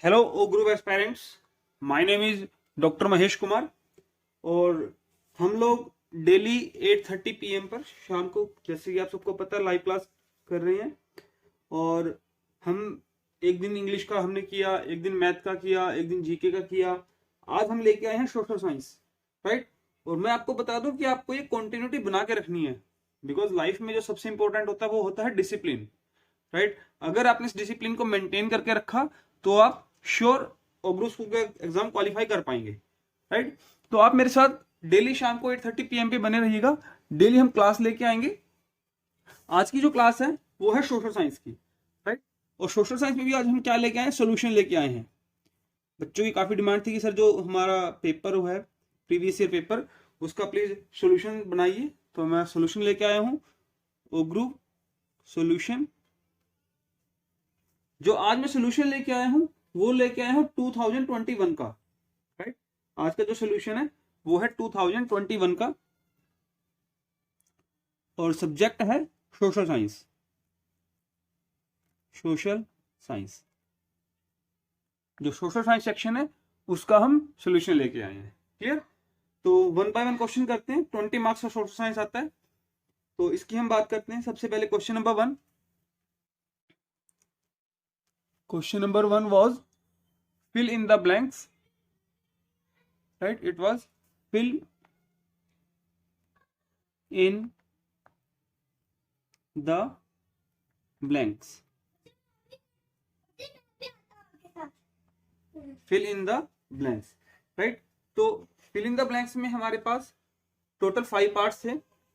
Hello O group aspirants, my name is doctor Mahesh Kumar. और हम लोग डेली 8:30 PM पर शाम को, जैसे कि आप सबको पता है, लाइव क्लास कर रहे हैं। और हम एक दिन इंग्लिश का हमने किया, एक दिन मैथ का किया, एक दिन जीके का किया। आज हम लेके आए हैं सोशल साइंस, राइट। और मैं आपको बता दूं कि आपको ये कॉन्टिन्यूटी बना के रखनी है, बिकॉज लाइफ में जो सबसे इंपॉर्टेंट होता है वो होता है डिसिप्लिन, राइट। अगर आपने इस डिसिप्लिन को मेंटेन करके रखा तो आप श्योर ग्रुप स्कूल का एग्जाम क्वालिफाई कर पाएंगे, राइट। तो आप मेरे साथ डेली शाम को 8:30 PM पे बने रहिएगा। डेली हम क्लास लेके आएंगे। आज की जो क्लास है वो है सोशल साइंस की, राइट। और सोशल साइंस में भी आज हम क्या लेके आए हैं, सोल्यूशन लेके आए हैं। बच्चों की काफी डिमांड थी कि सर जो हमारा पेपर है, प्रीवियस ईयर पेपर, उसका प्लीज सोल्यूशन बनाइए। तो मैं सोल्यूशन लेके आया हूँ, ओ ग्रुप सोल्यूशन। जो आज मैं सोल्यूशन लेके आया हूं वो लेके आया हूं 2021 का, राइट। आज का जो सोल्यूशन है वो है 2021 का, और सब्जेक्ट है सोशल साइंस। सोशल साइंस, जो सोशल साइंस सेक्शन है उसका हम सोल्यूशन लेके आए हैं। क्लियर? तो 1 बाय 1 क्वेश्चन करते हैं। 20 मार्क्स का सोशल साइंस आता है, तो इसकी हम बात करते हैं। सबसे पहले question number 1। Question number 1 was fill in the blanks, right? It was fill in the blanks. fill in the blanks, right? तो fill in the blanks में हमारे पास टोटल 5 पार्ट्स थे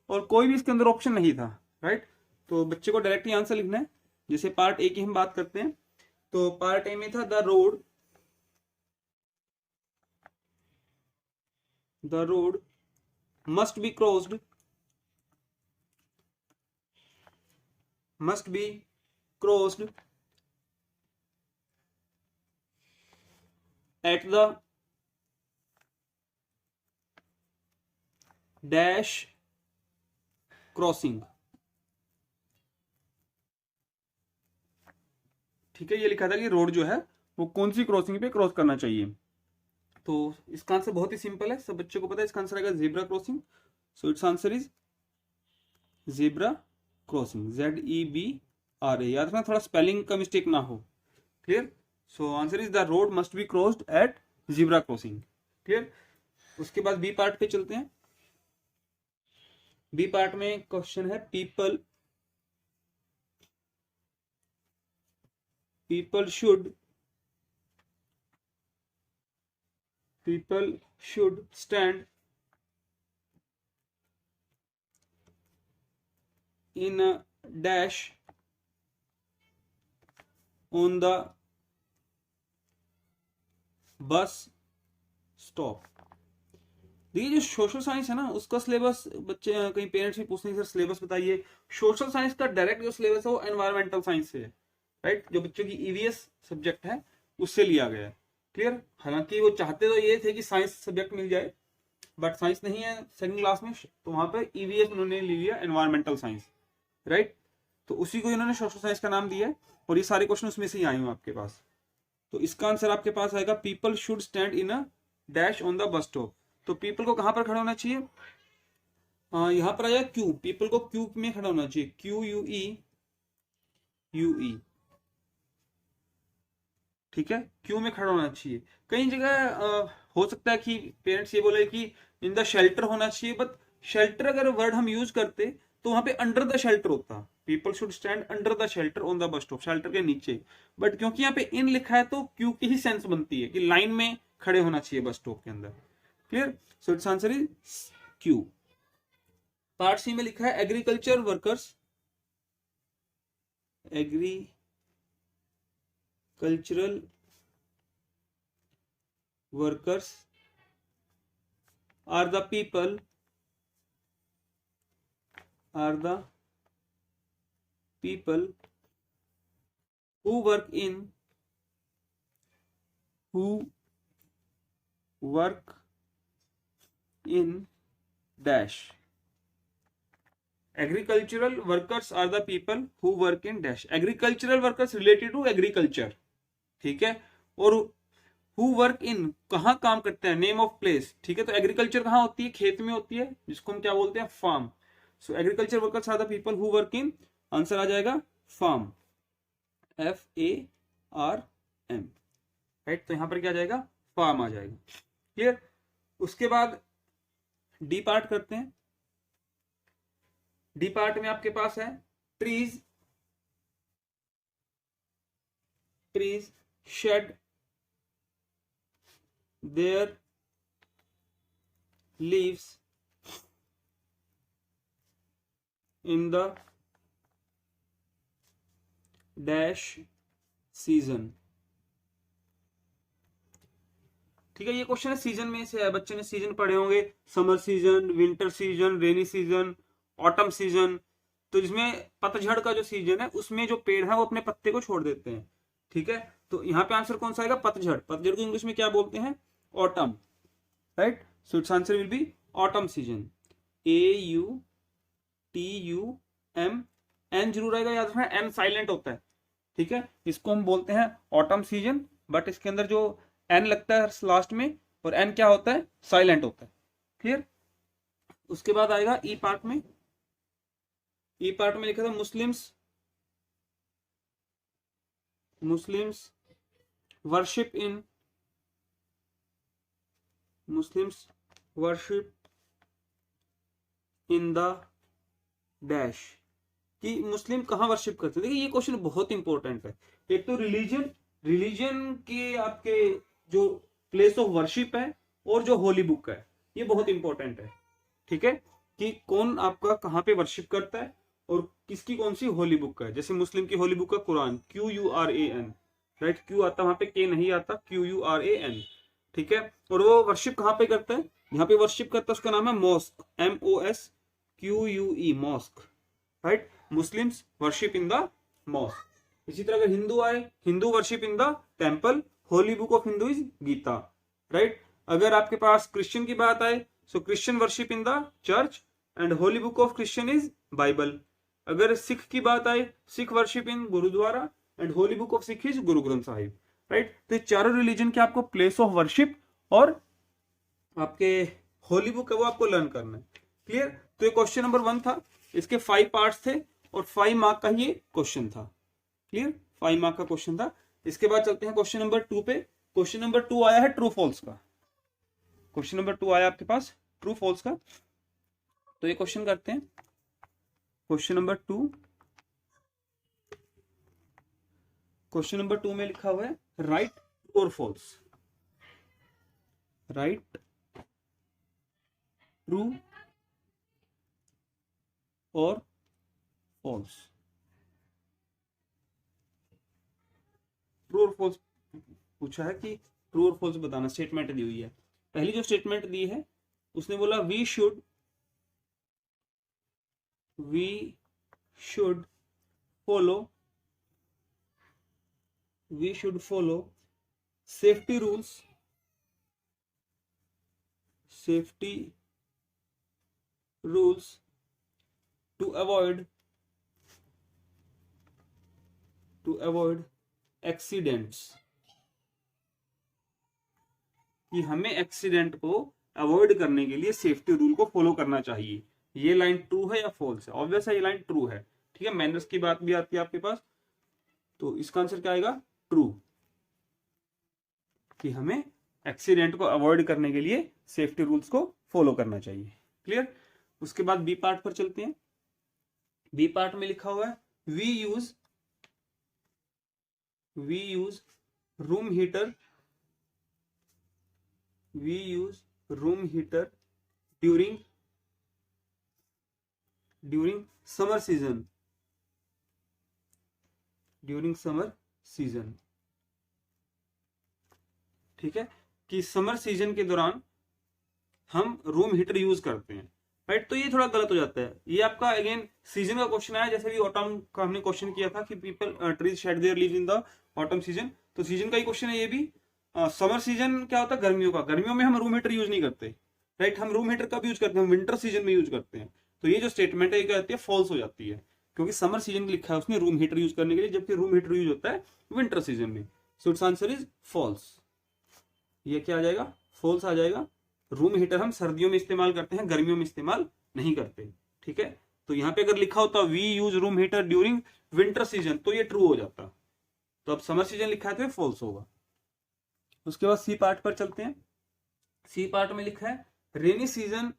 और कोई भी इसके अंदर ऑप्शन नहीं था, राइट। तो बच्चे को डायरेक्टली आंसर लिखना है। जैसे पार्ट ए की हम बात करते हैं, तो पार्ट ए में था the road must be crossed at the dash crossing। ठीक है, ये लिखा था कि रोड जो है वो कौन सी क्रॉसिंग पे क्रॉस करना चाहिए। तो इसका आंसर बहुत ही सिंपल है, सब बच्चों को पता है। इसका आंसर आएगा zebra crossing. So it's answer is zebra crossing, ZEBRA। याद रखना, थोड़ा स्पेलिंग का मिस्टेक ना हो। Clear? So answer is the road must be crossed at zebra crossing. Clear? उसके बाद बी पार्ट पे चलते हैं। बी पार्ट में क्वेश्चन है people should stand in a dash on the bus stop। देखिए, जो सोशल साइंस है ना, उसका सिलेबस बच्चे कहीं पेरेंट्स भी पूछते हैं सर सिलेबस बताइए। सोशल साइंस का डायरेक्ट जो सिलेबस है वो एनवायरमेंटल साइंस से है, राइट। जो बच्चों की EVS सब्जेक्ट है उससे लिया गया है। क्लियर? हालांकि वो चाहते तो ये थे कि साइंस सब्जेक्ट मिल जाए, बट साइंस नहीं है सेकंड क्लास में, तो वहां पर EVS उन्होंने ले लिया, एनवायरमेंटल साइंस, राइट। तो उसी को इन्होंने सोशल साइंस का नाम दिया है, और ये सारे क्वेश्चन उसमें से ही आए हैं आपके पास। तो इसका आंसर आपके पास आएगा people should stand in a dash on the bus stop. तो पीपल को कहां पर खड़ा होना चाहिए? यहां पर आया क्यू। पीपल को क्यू में खड़ा होना चाहिए, QUE। ठीक है, क्यू में खड़ा होना चाहिए। कई जगह हो सकता है कि पेरेंट्स ये बोले कि इन द शेल्टर होना चाहिए, बट शेल्टर अगर वर्ड हम यूज करते तो वहां पे अंडर द शेल्टर होता। People should stand under the shelter on the bus stop, shelter के नीचे। बट क्योंकि यहाँ पे इन लिखा है तो क्यू की ही सेंस बनती है कि लाइन में खड़े होना चाहिए बस स्टॉप के अंदर। Clear? So it's answer is queue. Part C में लिखा है agriculture workers are the people who work in dash। Agricultural workers are the people who work in dash. Agricultural workers related to agriculture, ठीक है। और who work इन कहाँ काम करते हैं, नेम ऑफ प्लेस, ठीक है। तो एग्रीकल्चर कहाँ होती है, खेत में होती है, जिसको हम क्या बोलते हैं, farm. So agriculture workers are the people who work in, answer आ जाएगा फार्म, FARM, राइट। तो यहां पर क्या आ जाएगा, फार्म आ जाएगा। क्लियर। उसके बाद डी पार्ट करते हैं। डी पार्ट में आपके पास है trees, trees shed their leaves in the dash season, ठीक है। ये क्वेश्चन है सीजन में से है, बच्चे ने सीजन पढ़े होंगे, summer season, winter season, rainy season, autumn season. तो जिसमें पतझड़ का जो सीजन है उसमें जो पेड़ है वो अपने पत्ते को छोड़ देते हैं, ठीक है। तो यहाँ पे आंसर कौन सा आएगा, पतझड़। पतझड़ को इंग्लिश में क्या बोलते हैं, autumn, right. So it's answer will be autumn season, AUTUM, N जरूर आएगा, याद रखना एन साइलेंट होता है, ठीक है। इसको हम बोलते हैं ऑटम सीजन, बट इसके अंदर जो एन लगता है लास्ट में, और एन क्या होता है, साइलेंट होता है। क्लियर। उसके बाद आएगा ई पार्ट में। ई पार्ट में लिखा था Muslims worship in, Muslims worship in the dash, कि मुस्लिम कहाँ वर्शिप करते हैं। देखिए ये क्वेश्चन बहुत इंपॉर्टेंट है। एक तो रिलीजन के आपके जो प्लेस ऑफ वर्शिप है और जो होली बुक है, ये बहुत इंपॉर्टेंट है, ठीक है, कि कौन आपका कहाँ पे वर्शिप करता है और किसकी कौन सी होली बुक है। जैसे मुस्लिम की होली बुक है कुरान, QURAN, राइट। क्यू आता वहां पे, के नहीं आता, QURAN, ठीक है। और वो वर्शिप कहाँ पे करता है, यहाँ पे वर्शिप करता है, उसका नाम है mosque, MOSQUE, mosque, right. Muslims worship in the mosque. इसी तरह अगर हिंदू आए, Hindu worship in the temple, holy book of Hindu is Gita, right. अगर आपके पास क्रिश्चियन की बात आए, so Christian worship in the church and holy book of Christian is Bible. अगर सिख की बात आए, Sikh worship in gurudwara and holy book of Sikh is Guru Granth Sahib, right. तो चारों रिलीजन के आपको प्लेस ऑफ वर्शिप और आपके होली बुक है वो आपको लर्न करना है। क्लियर। तो ये क्वेश्चन नंबर 1 था, इसके 5 पार्ट्स थे और 5 मार्क का ये क्वेश्चन था। क्लियर, 5 मार्क का क्वेश्चन था। इसके बाद चलते हैं क्वेश्चन नंबर 2 पे। क्वेश्चन नंबर 2 आया है ट्रू फॉल्स का। क्वेश्चन नंबर 2 आया आपके पास ट्रू फॉल्स का। तो ये क्वेश्चन करते हैं। क्वेश्चन नंबर 2, क्वेश्चन नंबर 2 में लिखा हुआ है राइट और फॉल्स, राइट, ट्रू और फॉल्स। ट्रू और फॉल्स पूछा है कि ट्रू और फॉल्स बताना, स्टेटमेंट दी हुई है। पहली जो स्टेटमेंट दी है उसने बोला we should follow safety rules to avoid accidents, कि हमें एक्सीडेंट को अवॉइड करने के लिए सेफ्टी रूल को फॉलो करना चाहिए। ये लाइन ट्रू है या फॉल्स है? ऑब्वियस है ये लाइन ट्रू है, ठीक है। मैनर्स की बात भी आती है आपके पास, तो इसका आंसर क्या आएगा? ट्रू, कि हमें एक्सीडेंट को अवॉइड करने के लिए सेफ्टी रूल्स को फॉलो करना चाहिए। क्लियर। उसके बाद बी पार्ट पर चलते हैं। बी पार्ट में लिखा हुआ है we use room heater during summer season, ठीक है, कि समर सीजन के दौरान हम रूम हीटर यूज करते हैं, राइट। तो ये थोड़ा गलत हो जाता है। ये आपका अगेन सीजन का क्वेश्चन आया, जैसे भी ऑटम का हमने क्वेश्चन किया था कि people trees shade there leaves in the autumn season, तो सीजन का ही क्वेश्चन है ये भी। समर सीजन क्या होता है? गर्मियों का। गर्मियों में हम रूम हीटर यूज नहीं करते, राइट। हम रूम हीटर कब यूज करते हैं? हम विंटर सीजन में यूज करते हैं। तो ये जो स्टेटमेंट है ये क्या होती है? फॉल्स हो जाती है, क्योंकि समर सीजन लिखा है उसने रूम हीटर यूज करने के लिए, जबकि रूम हीटर यूज होता है विंटर सीजन में। So it's answer is false. ये क्या आ जाएगा, फॉल्स आ जाएगा। रूम हीटर हम सर्दियों में इस्तेमाल करते हैं, गर्मियों में इस्तेमाल नहीं करते। ठीक है, तो यहाँ पे अगर लिखा होता we use room heater during winter season तो ये ट्रू हो जाता। तो अब समर सीजन लिखा है तो ये फॉल्स होगा। उसके बाद सी पार्ट पर चलते हैं। सी पार्ट में लिखा है rainy season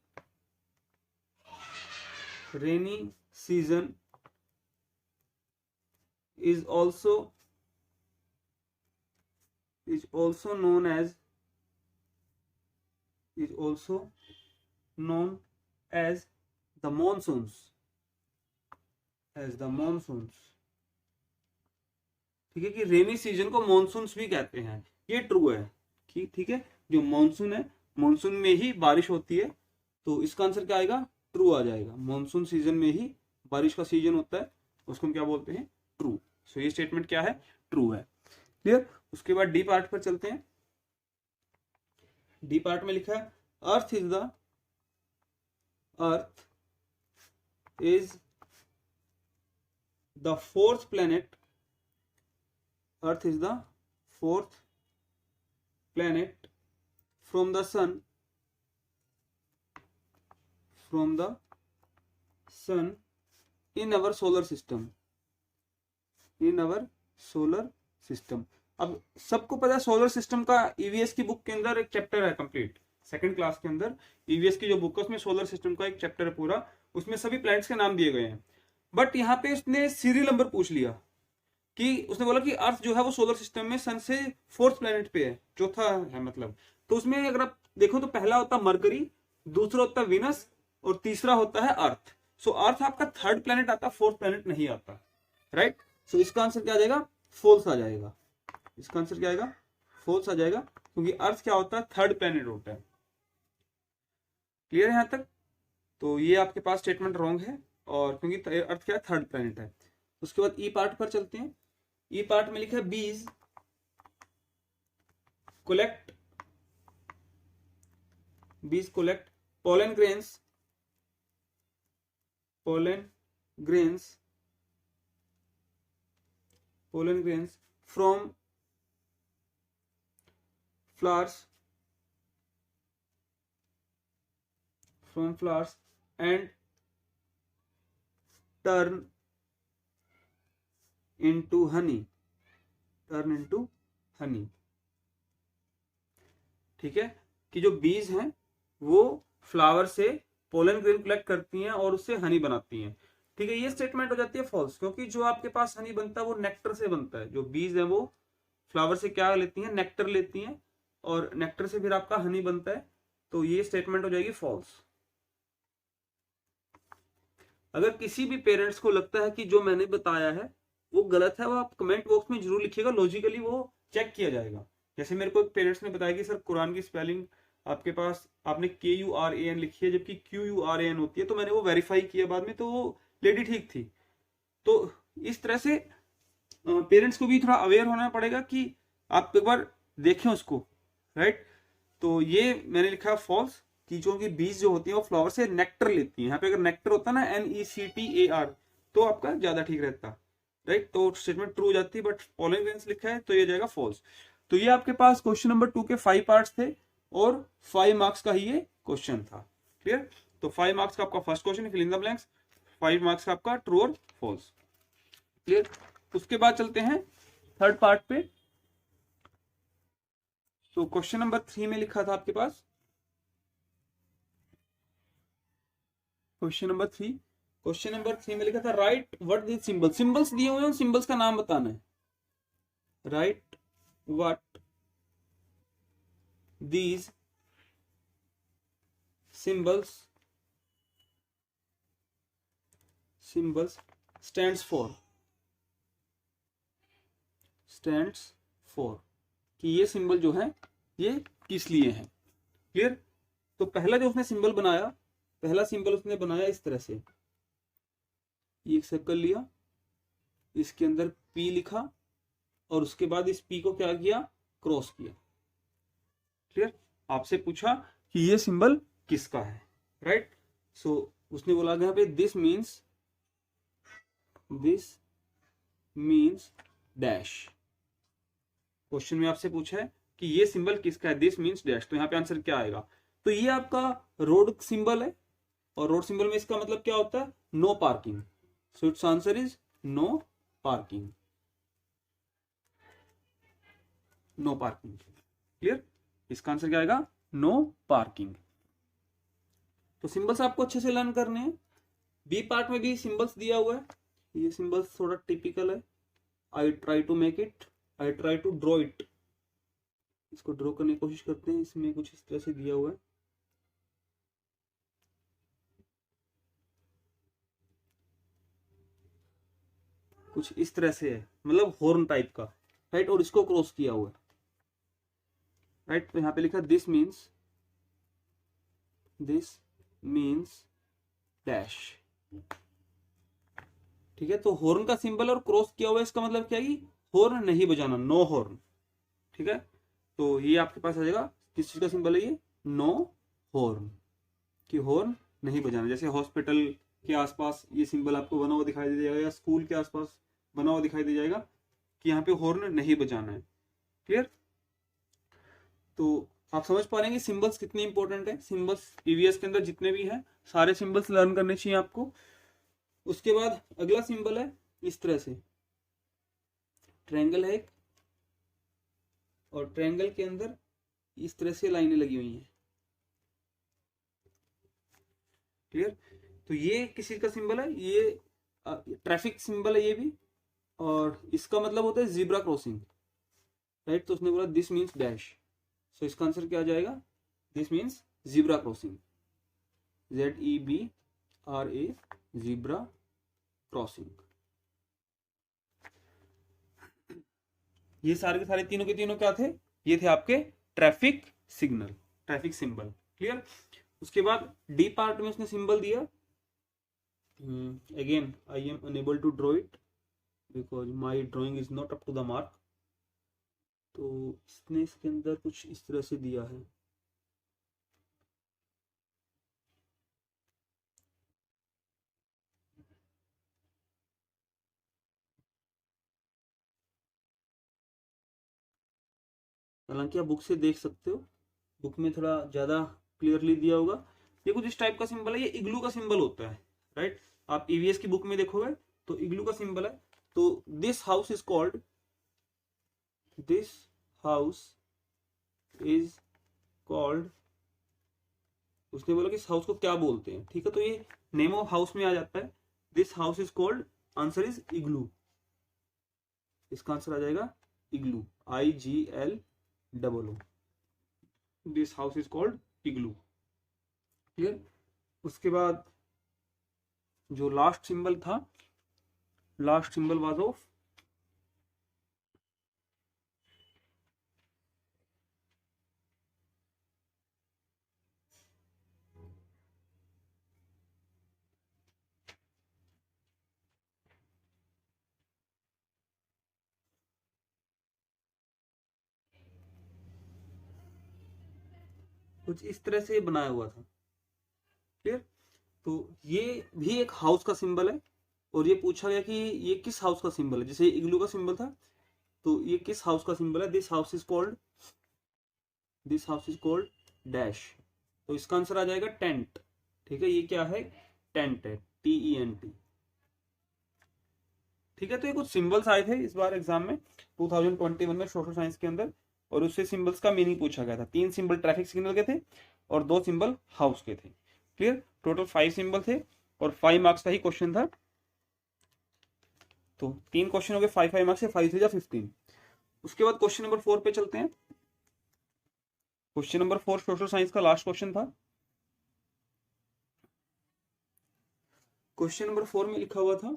is also known as the monsoons, ठीक है, कि रेनी सीजन को मॉनसून्स भी कहते हैं। ये ट्रू है, ठीक है, जो मॉनसून है, मॉनसून में ही बारिश होती है, तो इसका आंसर क्या आएगा, ट्रू आ जाएगा। मॉनसून सीजन में ही बारिश का सीजन होता है, उसको हम क्या बोलते हैं, ट्रू। सो ये स्टेटमेंट क्या है, ट्रू है। क्लियर। उसके बाद डी पार्ट पर चलते हैं। डी पार्ट में लिखा है earth is the fourth planet, earth is the fourth planet from the sun in our solar system। अब सबको पता है सोलर सिस्टम का ईवीएस की बुक के अंदर एक चैप्टर है कंप्लीट, सेकंड क्लास के अंदर ईवीएस की जो बुक है उसमें सोलर सिस्टम का एक चैप्टर है पूरा, उसमें सभी प्लैनेट्स के नाम दिए गए हैं। बट यहाँ पे उसने सीरियल नंबर पूछ लिया कि उसने बोला कि अर्थ जो है वो सोलर सिस्टम में सन से फोर्थ प्लेनेट पे है, चौथा है मतलब। तो उसमें अगर आप देखो तो पहला होता है मरकरी, दूसरा होता है विनस और तीसरा होता है अर्थ। सो अर्थ आपका थर्ड प्लेनेट आता, फोर्थ प्लेनेट नहीं आता, राइट। सो इसका आंसर क्या आ जाएगा, फॉल्स आ जाएगा। इसका आंसर क्या आएगा, फॉल्स आ जाएगा, क्योंकि अर्थ क्या होता है, थर्ड प्लेनेट होता है। क्लियर है यहां तक। तो ये आपके पास स्टेटमेंट रॉन्ग है, और क्योंकि अर्थ क्या है, थर्ड प्लेनेट है। उसके बाद ई पार्ट पर चलते हैं। ई पार्ट में लिखा है बीज collect pollen grains from flowers and turn into honey। ठीक है, कि जो बीज हैं वो फ्लावर से पोलन ग्रेन कलेक्ट करती हैं और उससे हनी बनाती हैं। ठीक है, ये स्टेटमेंट हो जाती है फॉल्स, क्योंकि जो आपके पास हनी बनता है वो नेक्टर से बनता है। जो बीज है वो फ्लावर से क्या लेती हैं, नेक्टर लेती हैं, और नेक्टर से फिर आपका हनी बनता है। तो ये स्टेटमेंट हो जाएगी फॉल्स। अगर किसी भी पेरेंट्स को लगता है कि जो मैंने बताया है वो गलत है, वो आप कमेंट बॉक्स में जरूर लिखिएगा, लॉजिकली वो चेक किया जाएगा। जैसे मेरे को एक पेरेंट्स ने बताया कि सर कुरान की स्पेलिंग आपके पास आपने KURAN लिखी है जबकि QURAN होती है, तो मैंने वो वेरीफाई किया बाद में, तो वो लेडी ठीक थी। तो इस तरह से पेरेंट्स को भी थोड़ा अवेयर होना पड़ेगा कि आप एक बार देखें उसको, राइट। तो ये मैंने लिखा फॉल्स, कि जो कि बीज जो होती है वो फ्लावर से नेक्टर लेती है। यहाँ पे अगर नेक्टर होता ना NECTAR तो आपका ज्यादा ठीक रहता, राइट। तो स्टेटमेंट ट्रू हो जाती है, बट पोलन ग्रेन्स लिखा है तो ये जाएगा फॉल्स। तो ये आपके पास क्वेश्चन नंबर 2 के 5 पार्ट्स थे और 5 मार्क्स का ही ये क्वेश्चन था। क्लियर। तो 5 मार्क्स का आपका first question fill in the blanks, 5 marks का आपका ट्रू और फॉल्स। क्लियर। उसके बाद चलते हैं थर्ड पार्ट पे। तो क्वेश्चन नंबर 3 में लिखा था आपके पास, क्वेश्चन नंबर 3 में लिखा था right what this symbol. Symbols दिए हुए हैं, सिंबल्स का नाम बताना है। Right what these symbols stands for, कि ये सिंबल जो है ये किस लिए है। क्लियर। तो पहला जो उसने सिंबल बनाया, पहला सिंबल उसने बनाया इस तरह से, ये एक सर्कल लिया, इसके अंदर P लिखा और उसके बाद इस P को क्या किया, क्रॉस किया। क्लियर। आपसे पूछा कि ये सिंबल किसका है, राइट। सो उसने बोला यहाँ पे दिस मीन्स डैश, क्वेश्चन में आपसे पूछा है कि ये सिंबल किसका है, दिस मीन्स डैश, तो यहाँ पे आंसर क्या आएगा? तो ये आपका रोड सिंबल है, और रोड सिंबल में इसका मतलब क्या होता है? No parking. So it's answer is no parking, no parking. Clear? इसका आंसर क्या आएगा? No parking. तो सिंबल्स आपको अच्छे से लर्न करने हैं। बी पार्ट में भी सिंबल्स दिया हुआ है, ये सिंबल्स थोड़ा टिपिकल है। I try to make it, I try to draw it. इसको ड्रॉ करने की कोशिश करते हैं। इसमें कुछ इस तरह से दिया हुआ है, कुछ इस तरह से है, मतलब हॉर्न टाइप का, राइट, और इसको क्रॉस किया हुआ है, राइट। तो यहाँ पे लिखा दिस मीन्स डैश। ठीक है, तो हॉर्न का सिंबल और क्रॉस किया हुआ है, इसका मतलब क्या है? हॉर्न नहीं बजाना, नो हॉर्न। ठीक है, तो ये आपके पास आ जाएगा, किस चीज का सिंबल है ये? नो हॉर्न, कि हॉर्न नहीं बजाना। जैसे हॉस्पिटल के आसपास ये सिंबल आपको बना हुआ दिखाई दे जाएगा, या स्कूल के आसपास बना हुआ दिखाई दे जाएगा कि यहाँ पे हॉर्न नहीं बजाना है। क्लियर? तो आप समझ पा रहे हैं कि सिंबल्स कितने इंपॉर्टेंट है। सिंबल्स ईवीएस के अंदर जितने भी हैं सारे सिंबल्स लर्न करने चाहिए आपको। उसके बाद अगला सिंबल है इस तरह से, ट्रायंगल है एक, और ट्रायंगल के अंदर इस तरह से लाइनें लगी हुई हैं। क्लियर? तो ये किसी का सिंबल है, ये ट्रैफिक सिंबल है ये भी, और इसका मतलब होता है जीब्रा क्रॉसिंग, राइट। तो उसने बोला दिस मीन्स डैश, सो इसका आंसर क्या आ जाएगा? This means zebra crossing, ZEBRA, zebra crossing. ये सारे के सारे तीनों के तीनों क्या थे? ये थे आपके traffic signal, traffic symbol. Clear? उसके बाद डी पार्ट में उसने सिंबल दिया, again I am unable to draw it because my drawing is not up to the mark. तो इसने इसके अंदर कुछ इस तरह से दिया है, हालांकि आप बुक से देख सकते हो, बुक में थोड़ा ज्यादा क्लियरली दिया होगा। ये कुछ इस टाइप का सिंबल है, ये इग्लू का सिंबल होता है, राइट। आप ईवीएस की बुक में देखोगे तो इग्लू का सिंबल है। तो this house is called, this house is called, उसने बोला कि इस हाउस को क्या बोलते हैं। ठीक है, तो ये नेम ऑफ हाउस में आ जाता है, this house is called, answer is igloo. इसका आंसर आ जाएगा igloo, IGLOO। This house is called igloo. Clear? उसके बाद जो लास्ट सिंबल था, लास्ट सिंबल वाज ऑफ कुछ इस तरह से बनाया हुआ था। क्लियर? तो ये भी एक हाउस का सिंबल है, और ये पूछा गया कि ये किस हाउस का सिंबल है। जैसे इग्लू का सिंबल था, तो ये किस हाउस का सिंबल है? This house is called, this house is called dash. तो इसका आंसर आ जाएगा टेंट। ठीक है, ये क्या है? टेंट है, TENT। ठीक है, तो ये कुछ सिंबल्स आए थे इस बार एग्जाम में 2021 में सोशल साइंस के अंदर, और उससे सिंबल्स का मीनिंग पूछा गया था। 3 सिंबल ट्रैफिक सिग्नल के थे और 2 सिंबल हाउस के थे। क्लियर? टोटल 5 सिंबल थे और 5 मार्क्स का ही क्वेश्चन था। तो 3 क्वेश्चन हो गए 5 मार्क्स से, 5 3 जा 15। उसके बाद क्वेश्चन नंबर 4 पे चलते हैं। क्वेश्चन नंबर 4 सोशल साइंस का लास्ट क्वेश्चन था। क्वेश्चन नंबर 4 में लिखा हुआ था,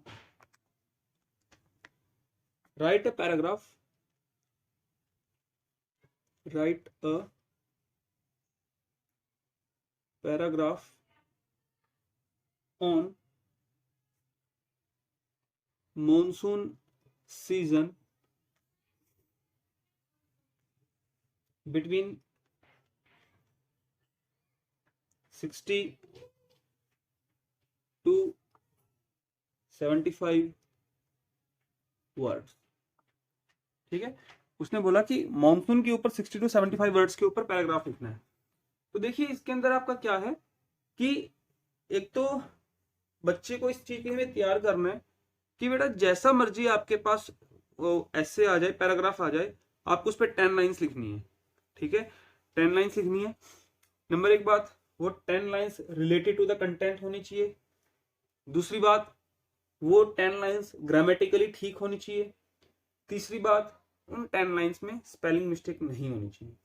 right a paragraph, right a paragraph on monsoon season between 60 to 75 words. ठीक है, उसने बोला कि मॉनसून के ऊपर 60 to 75 वर्ड्स के ऊपर पैराग्राफ लिखना है। तो देखिए इसके अंदर आपका क्या है कि एक तो बच्चे को इस चीज के लिए तैयार करना है कि बेटा जैसा मर्जी आपके पास वो ऐसे आ जाए, पैराग्राफ आ जाए, आपको उस पर 10 लाइन्स लिखनी है। ठीक है, 10 लाइन्स लिखनी है। नंबर एक बात, वो 10 lines related to the content होनी चाहिए। दूसरी बात, वो 10 लाइन्स ग्रामेटिकली ठीक होनी चाहिए। तीसरी बात, उन 10 लाइन्स में स्पेलिंग मिस्टेक नहीं होनी चाहिए।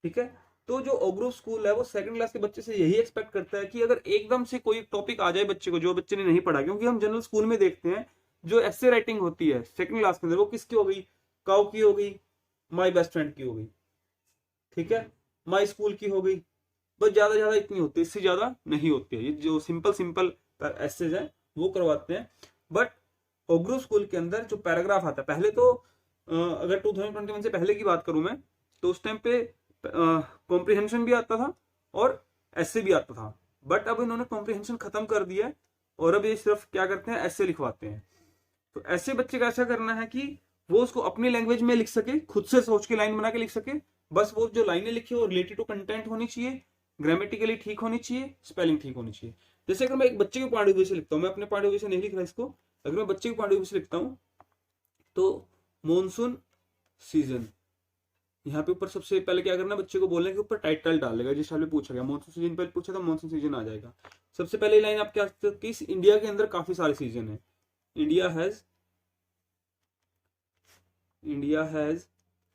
ठीक है, तो जो ओग्रो स्कूल है वो सेकंड क्लास के बच्चे से यही एक्सपेक्ट करता है कि अगर एकदम से कोई टॉपिक आ जाए बच्चे को जो बच्चे ने नहीं पढ़ा, क्योंकि हम जनरल स्कूल में देखते हैं जो एस्से राइटिंग होती है सेकंड क्लास के अंदर वो किसकी हो गई, काउ की हो गई, माई बेस्ट फ्रेंड की हो गई, ठीक है, माई स्कूल की हो गई, बस ज्यादा ज्यादा इतनी होती है, इससे ज्यादा नहीं होती है। ये जो सिंपल सिंपल एस्सेज है वो करवाते हैं। बट ओग्रो स्कूल के अंदर जो पैराग्राफ आता है, पहले तो अगर 2021 से पहले की बात करूं मैं, तो उस टाइम पे कॉम्प्रिहेंशन भी आता था और एस्से भी आता था। बट अब इन्होंने कॉम्प्रिहेंशन खत्म कर दिया है और अब ये सिर्फ क्या करते हैं, एस्से लिखवाते हैं। तो ऐसे बच्चे का ऐसा करना है कि वो उसको अपनी लैंग्वेज में लिख सके, खुद से सोच के लाइन बना के लिख सके। बस वो जो लाइनें लिखी वो रिलेटेड टू कंटेंट होनी चाहिए, ग्रामेटिकली ठीक होनी चाहिए, स्पेलिंग ठीक होनी चाहिए। जैसे अगर मैं एक बच्चे के पॉइंट ऑफ व्यू से लिखता हूँ, मैं अपने पॉइंट ऑफ व्यू से नहीं लिख रहा इसको, अगर मैं बच्चे के पॉइंट ऑफ व्यू से लिखता हूँ तो मॉनसून सीजन, यहाँ पे ऊपर सबसे पहले क्या करना है, बच्चे को बोलने के ऊपर टाइटल डालेगा। जिस साल में पूछा गया मॉनसून सीजन पहले पूछा था, मॉनसून सीजन आ जाएगा। सबसे पहले लाइन आप क्या, कि इंडिया के अंदर काफी सारे सीजन है। India has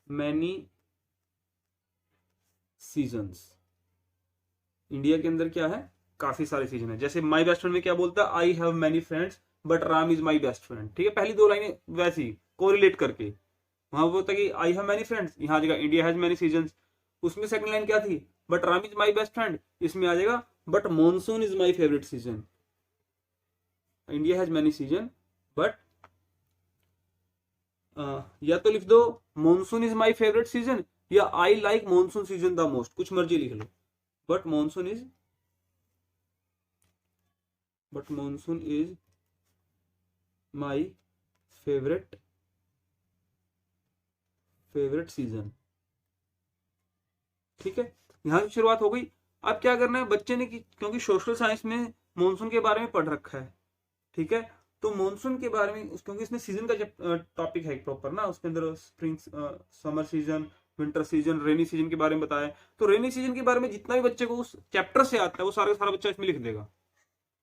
many seasons. India के अंदर क्या है, काफी सारे सीजन है। जैसे माई बेस्ट फ्रेंड में क्या बोलता है, I have many friends but Ram is my best friend. ठीक है, पहली दो लाइनें वैसी कोरिलेट करके वहां बोलता है कि आई हैव मैनी फ्रेंड्स, यहाँ आ जाएगा इंडिया हैज मैनी सीजन्स। उसमें सेकंड लाइन क्या थी, but Ram is my best friend, इसमें आ जाएगा but monsoon is my favourite season. India has many season but या तो लिख दो monsoon is my favourite season, या I like monsoon season the most, कुछ मर्जी लिख लो। But monsoon is my favourite season. ठीक है, यहां से शुरुआत हो गई। अब क्या करना है बच्चे ने, क्योंकि सोशल साइंस में मॉनसून के बारे में पढ़ रखा है, ठीक है, तो मॉनसून के बारे में क्योंकि इसमें सीजन का टॉपिक है प्रॉपर ना, उसके अंदर spring, summer season, winter season, rainy season के बारे में बताया। तो रेनी सीजन के बारे में जितना भी बच्चे को उस चैप्टर से आता है वो सारा सारा बच्चा इसमें लिख देगा।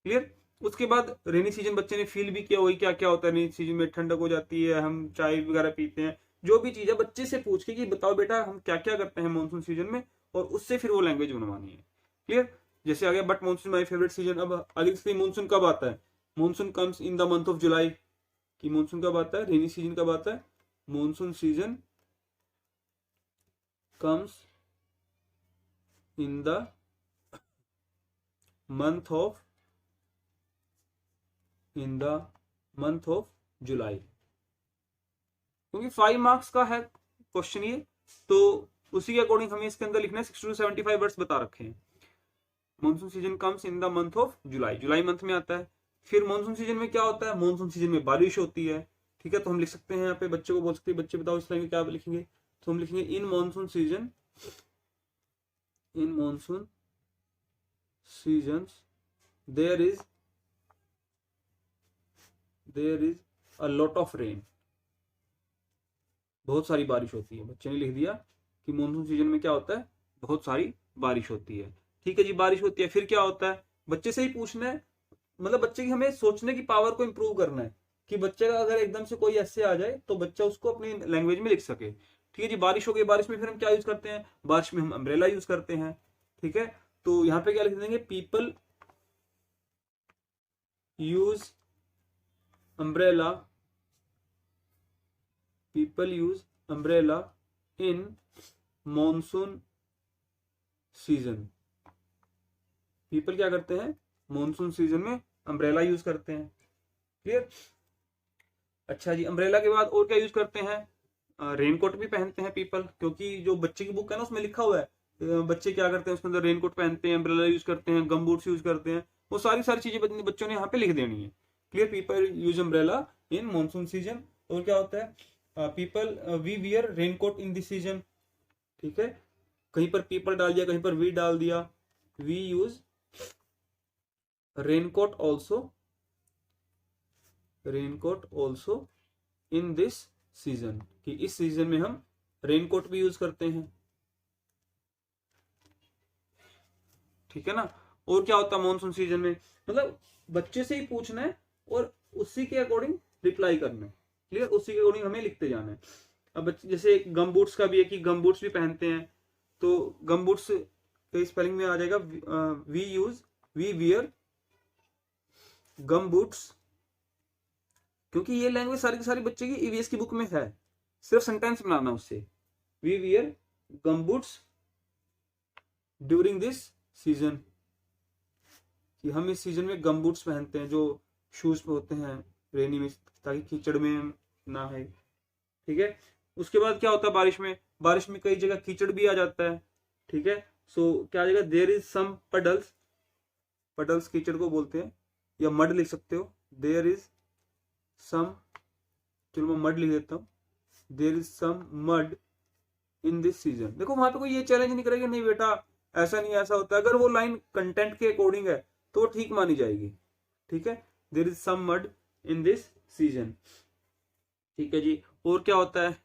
क्लियर। उसके बाद रेनी सीजन बच्चे ने फील भी किया, वही क्या क्या होता है रेनी सीजन में, ठंडक हो जाती है, हम चाय वगैरह पीते हैं, जो भी चीज है बच्चे से पूछ के कि बताओ बेटा हम क्या क्या करते हैं मानसून सीजन में, और उससे फिर वो लैंग्वेज बनवानी है। क्लियर। जैसे आ गया but monsoon my favourite season. अब आगे मानसून कब आता है, monsoon comes in the month of July, कि मानसून कब आता है, रेनी सीजन कब आता है, monsoon season comes in the month of July. क्योंकि 5 मार्क्स का है क्वेश्चन ये, तो उसी के अकॉर्डिंग हमें इसके अंदर लिखना है। 60 to 75 वर्ड्स बता रखे हैं। Monsoon season comes in the month of July, July month में आता है। फिर मानसून सीजन में क्या होता है, मानसून सीजन में बारिश होती है। ठीक है, तो हम लिख सकते हैं यहाँ पे, बच्चे को बोल सकते हैं बच्चे बताओ इस लाइन में क्या लिखेंगे, तो हम लिखेंगे in monsoon seasons there is a lot of rain, बहुत सारी बारिश होती है। बच्चे ने लिख दिया कि मानसून सीजन में क्या होता है, बहुत सारी बारिश होती है। ठीक है जी, बारिश होती है, फिर क्या होता है, बच्चे से ही पूछना है, मतलब बच्चे की हमें सोचने की पावर को इंप्रूव करना है कि बच्चे का अगर एकदम से कोई ऐसे आ जाए तो बच्चा उसको अपनी लैंग्वेज में लिख सके। ठीक है जी, बारिश हो गई, बारिश में फिर हम क्या यूज करते हैं, बारिश में हम अम्ब्रेला यूज करते हैं। ठीक है, तो यहाँ पे क्या लिख देंगे, people use umbrella in monsoon season. People क्या करते हैं, मॉनसून सीजन में अम्ब्रेला यूज करते हैं। क्लियर। अच्छा जी, अम्ब्रेला के बाद और क्या यूज करते हैं, रेनकोट भी पहनते हैं पीपल, क्योंकि जो बच्चे की बुक है ना उसमें लिखा हुआ है बच्चे क्या करते हैं, उसके अंदर रेनकोट पहनते हैं, अम्ब्रेला यूज करते हैं, गम बूट्स यूज करते हैं, वो सारी चीजें बच्चों ने यहाँ पे लिख देनी है। Clear. People use umbrella in monsoon season. और क्या होता है, people we wear raincoat in this season, ठीक है, कहीं पर पीपल डाल दिया, कहीं पर वी डाल दिया, we use raincoat also in this season, कि इस सीजन में हम रेनकोट भी यूज करते हैं, ठीक है ना। और क्या होता है मानसून सीजन में, मतलब बच्चे से ही पूछना है और उसी के अकॉर्डिंग रिप्लाई करना है, क्लियर, उसी के अकॉर्डिंग हमें लिखते जाना है। अब बच्चे जैसे गम बूट्स का भी है कि गम बूट्स भी पहनते हैं, तो गम बूट्स के स्पेलिंग में आ जाएगा वी वियर गम बूट्स, क्योंकि ये लैंग्वेज सारी की सारी बच्चे की ईवीएस की बुक में है, सिर्फ सेंटेंस बनाना उससे। We wear gum boots during this season, कि हम इस सीजन में गम बूट्स पहनते हैं, जो शूज होते हैं रेनी में, ताकि कीचड़ में ना है, ठीक है। उसके बाद क्या होता है बारिश में कई जगह कीचड़ भी आ जाता है, ठीक है। सो क्या आ जाएगा, देयर इज सम पडल्स कीचड़ को बोलते हैं, या मड लिख सकते हो, देयर इज सम, चलो मैं मड लिख देता हूँ, there is some mud in this season. देखो वहां पे कोई ये चैलेंज नहीं करेगा, नहीं बेटा ऐसा नहीं ऐसा होता है, अगर वो लाइन कंटेंट के अकॉर्डिंग है तो वो ठीक मानी जाएगी, ठीक है। There is some mud in this season, ठीक है जी। और क्या होता है,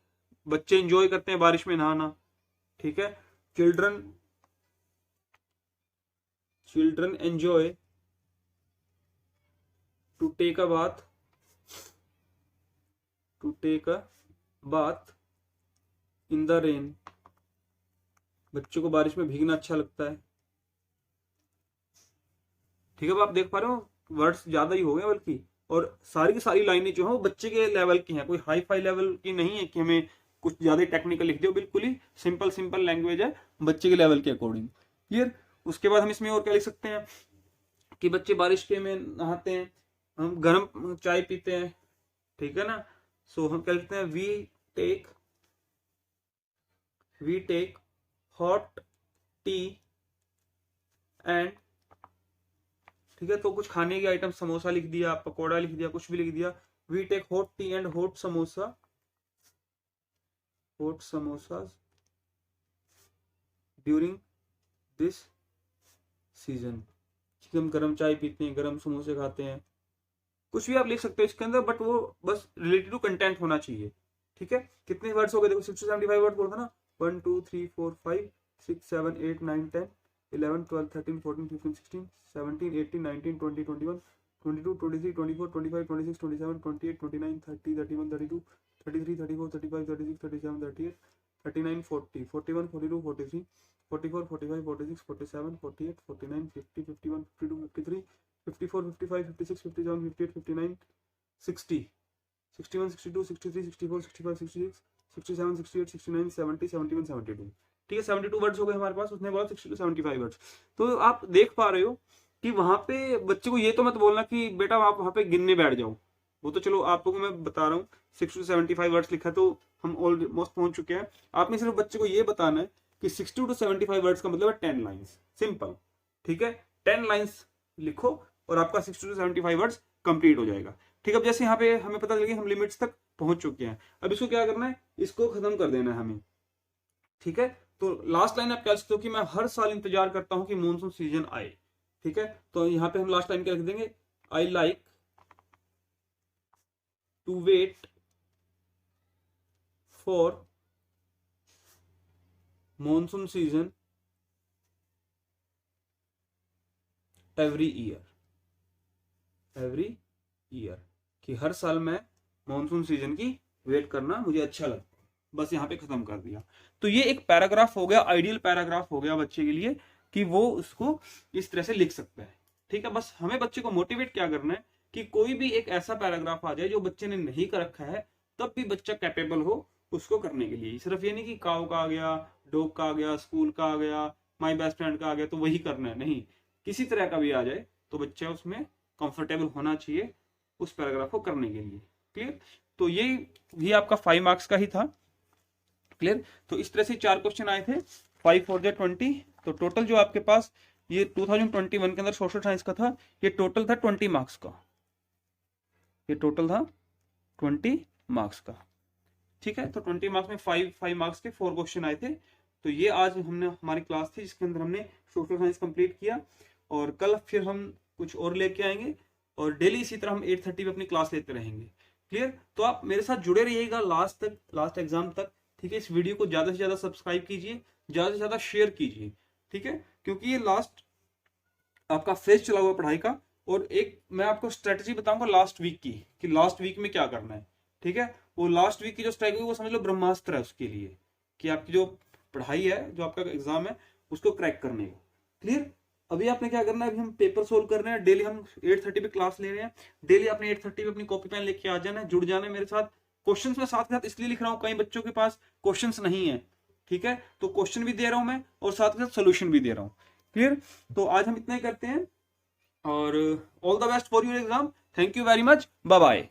बच्चे एंजॉय करते हैं बारिश में नहाना, ठीक है। Children enjoy to take a bath in the rain, बच्चों को बारिश में भीगना अच्छा लगता है, ठीक है। अब आप देख पा रहे हो वर्ड्स ज्यादा ही हो गए बल्कि, और सारी की सारी लाइनें जो है वो बच्चे के लेवल की हैं, कोई हाई फाई लेवल की नहीं है कि हमें कुछ ज्यादा टेक्निकल लिख दो, बिल्कुल ही सिंपल लैंग्वेज है बच्चे के लेवल के अकॉर्डिंग, क्लियर। उसके बाद हम इसमें और क्या लिख सकते हैं कि बच्चे बारिश के में नहाते हैं, हम गर्म चाय पीते हैं, ठीक है ना। सो हम क्या लिखते हैं, we take hot tea and, ठीक है। तो कुछ खाने के आइटम, समोसा लिख दिया, पकौड़ा लिख दिया, कुछ भी लिख दिया, we take hot tea and hot samosa during this season, हम गर्म चाय पीते हैं, गर्म समोसे खाते हैं, कुछ भी आप लिख सकते हो इसके अंदर, बट वो बस रिलेटेड टू कंटेंट होना चाहिए, ठीक है। कितने वर्ड्स हो गए देखो, 675 वर्ड बोलता ना, 1 2 3 4 5 6 7 8 9 10 11 12 13 14 15 16 17 18 19 20 21 22 23 24 25 26 27 28 29 30 31 32 33 34 35 36 37 38 39 40 41 42 43 44 45 46 47 48 49 50 51 52 53 54 55 56 57 58 59 60 61 62 63 64 65 66 67 68 69 70 71 72, ठीक है। 72 वर्ड्स हो गए हमारे पास, उसने बोला 60 to 75 वर्ड्स। तो आप देख पा रहे हो कि वहां पे बच्चे को ये तो मत बोलना कि बेटा आप वहां पे गिनने बैठ जाओ, वो तो चलो आप लोगों को मैं बता रहा हूँ 60 to 75 वर्ड्स लिखा तो हम ऑलमोस्ट पहुंच चुके हैं। आपने सिर्फ बच्चे को ये बताना है कि 60 to 75 वर्ड्स का मतलब है 10 लाइन्स, सिंपल, ठीक है। 10 लाइन्स लिखो और आपका 60 to 75 वर्ड्स कंप्लीट हो जाएगा, ठीक है। अब जैसे यहाँ पे हमें पता चल गया हम लिमिट्स तक पहुंच चुके हैं, अब इसको क्या करना है, इसको खत्म कर देना है हमें, ठीक है। तो लास्ट लाइन आप कह सकते हो कि मैं हर साल इंतजार करता हूं कि मॉनसून सीजन आए, ठीक है। तो यहाँ पे हम लास्ट लाइन क्या लिख देंगे, I like to wait for monsoon season every year, कि हर साल मैं मॉनसून सीजन की वेट करना मुझे अच्छा लगता है, बस यहाँ पे खत्म कर दिया। तो ये एक पैराग्राफ हो गया, आइडियल पैराग्राफ हो गया बच्चे के लिए कि वो उसको इस तरह से लिख सकता है, ठीक है। बस हमें बच्चे को मोटिवेट क्या करना है कि कोई भी एक ऐसा पैराग्राफ आ जाए जो बच्चे ने नहीं कर रखा है, तब भी बच्चा कैपेबल हो उसको करने के लिए। सिर्फ ये नहीं कि काऊ का आ गया, डॉग का आ गया, स्कूल का आ गया, माई बेस्ट फ्रेंड का आ गया तो वही करना है, नहीं, किसी तरह का भी आ जाए तो बच्चा उसमें कंफर्टेबल होना चाहिए उस पैराग्राफ को करने के लिए, क्लियर। तो ये भी आपका 5 मार्क्स का ही था, क्लियर। तो इस तरह से 4 क्वेश्चन आए थे, 5 4 20। तो टोटल जो आपके पास ये 2021 के अंदर सोशल साइंस का था, ये टोटल था 20 मार्क्स का, ये टोटल था 20 मार्क्स का, ठीक है। तो 20 मार्क्स में 5 मार्क्स के 4 क्वेश्चन आए थे। तो ये आज हमने हमारी क्लास थी जिसके अंदर हमने सोशल साइंस कंप्लीट किया, और कल फिर हम कुछ और लेके आएंगे, और डेली इसी तरह हम 8:30 पे अपनी क्लास लेते रहेंगे। क्लियर? तो आप मेरे साथ जुड़े रहिएगा लास्ट तक, लास्ट एग्जाम तक। ठीक है, इस वीडियो को ज्यादा से ज्यादा सब्सक्राइब कीजिए, ज्यादा से ज्यादा शेयर कीजिए। ठीक है, क्योंकि ये लास्ट आपका फेज चला हुआ पढ़ाई का, और एक मैं आपको स्ट्रेटजी बताऊंगा लास्ट वीक की, कि लास्ट वीक में क्या करना है। ठीक है, वो लास्ट वीक की जो स्ट्रेटजी वो समझ लो ब्रह्मास्त्र है उसके लिए, कि आपकी जो पढ़ाई है, जो आपका एग्जाम है, उसको क्रैक करने का। क्लियर? अभी आपने क्या करना है, अभी हम पेपर सोल्व कर रहे हैं, डेली हम 8:30 पे क्लास ले रहे हैं। डेली आपने 8:30 पे अपनी कॉपी पेन लेके आ जाना है, जुड़ जाना है मेरे साथ। क्वेश्चंस में साथ के साथ इसलिए लिख रहा हूँ, कई बच्चों के पास क्वेश्चंस नहीं है। ठीक है, तो क्वेश्चन भी दे रहा हूं मैं, और साथ के साथ सोल्यूशन भी दे रहा हूँ। क्लियर? तो आज हम इतना ही करते हैं, और all the best for your exam. Thank you very much, bye bye.